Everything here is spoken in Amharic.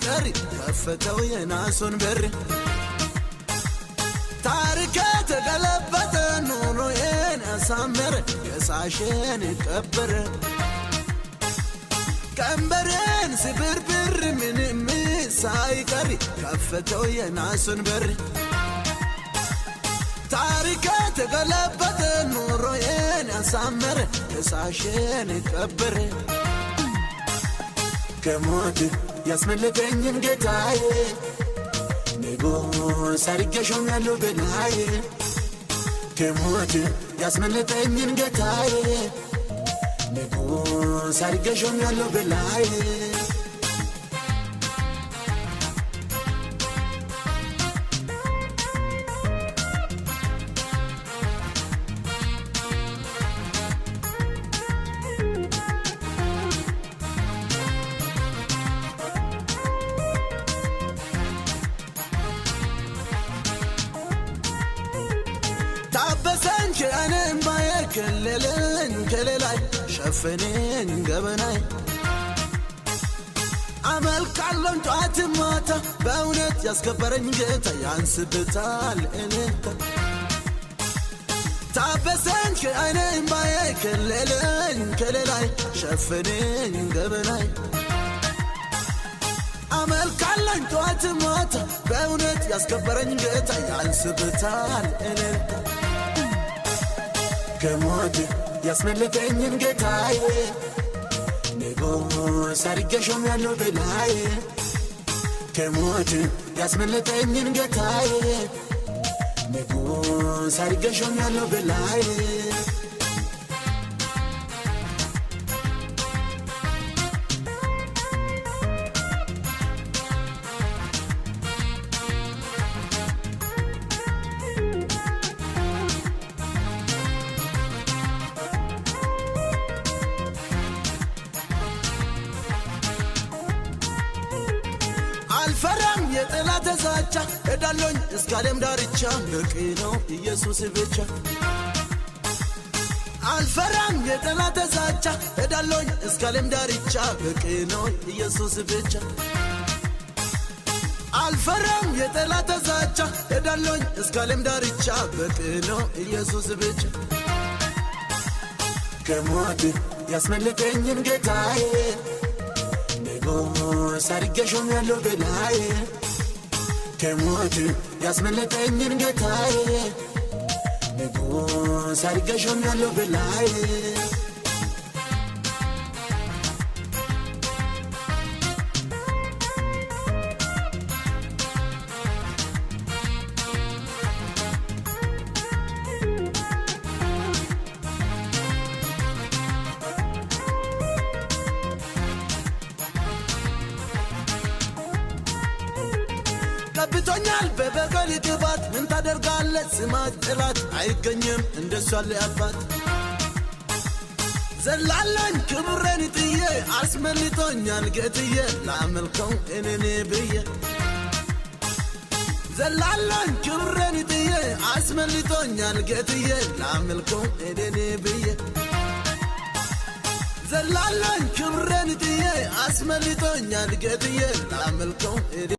ሳይቀር ከፈተው የናሱን በር ታሪኬ ተገለበጠ ኑሮዬን አሳመረ የሳሽን ቀበረ ቀንበሬን ስብርብር ምንም ሳይቀር ከፈተው የናሱን በር ታሪኬ ተገለበጠ ኑሮዬን አሳመረ የሳሽን ቀበረ ከሞት ያስመለጠኝን ጌታዬ ንጉሥ አድርጌ ሾሜያለሁ በላዬ ከሞት ያስመለጠኝን ጌታዬ ንጉሥ አድርጌ ሾሜያለሁ በላዬ ታበሰንች እኔም ባየከለለኝ ከሌላይ ሸፈነኝ ገበናይ አመልካለሁ ጧት ማታ በእውነት ያስከበረኝ ጌታ ያንስበታል እኔታ ታበሰንች እኔም ባየከለለኝ ከሌላይ ሸፈነኝ ገበናይ አመልካለሁ ጧት ማታ በእውነት ያስከበረኝ ጌታ ያንስበታል እኔታ ከሞት ያስመለጠኝን ጌታዬ ንጉሥ አድርጌ ሾሜያለሁ በላዬ ከሞት ያስመለጠኝን ጌታዬ ንጉሥ አድርጌ ሾሜያለሁ በላዬ አልፈራም የጠላት ዛቻ እዳለኝ እስከ ዓለም ዳርቻ በቂ ነው ኢየሱስ ብቻ አልፈራም የጠላት ዛቻ እዳለኝ እስከ ዓለም ዳርቻ በቂ ነው ኢየሱስ ብቻ አልፈራም የጠላት ዛቻ እዳለኝ እስከ ዓለም ዳርቻ በቂ ነው ኢየሱስ ብቻ ከሞት ያስመለጠኝን ጌታዬ ንጉሥ አድርጌ ሾሜያለሁ በላዬ ከሞት ያስመለጠኝን ጌታዬ ንጉሥ አድርጌ ሾሜያለሁ በላዬ ቀብቶኛል በበቀል ቅባት ምን ታደርጋለህ ስማት ጥላት አይገኝም እንደሱ ያለ አባት ዘላለኝ ክብሬን ጥዬ አስመልጦኛል ጌትዬ ላመልከው እኔ ብዬ ዘላለኝ ክብሬን ጥዬ አስመልጦኛል ጌትዬ ላመልከው እኔ ብዬ ዘላለኝ ክብሬን ጥዬ አስመልጦኛል ጌትዬ ላመልከው እኔ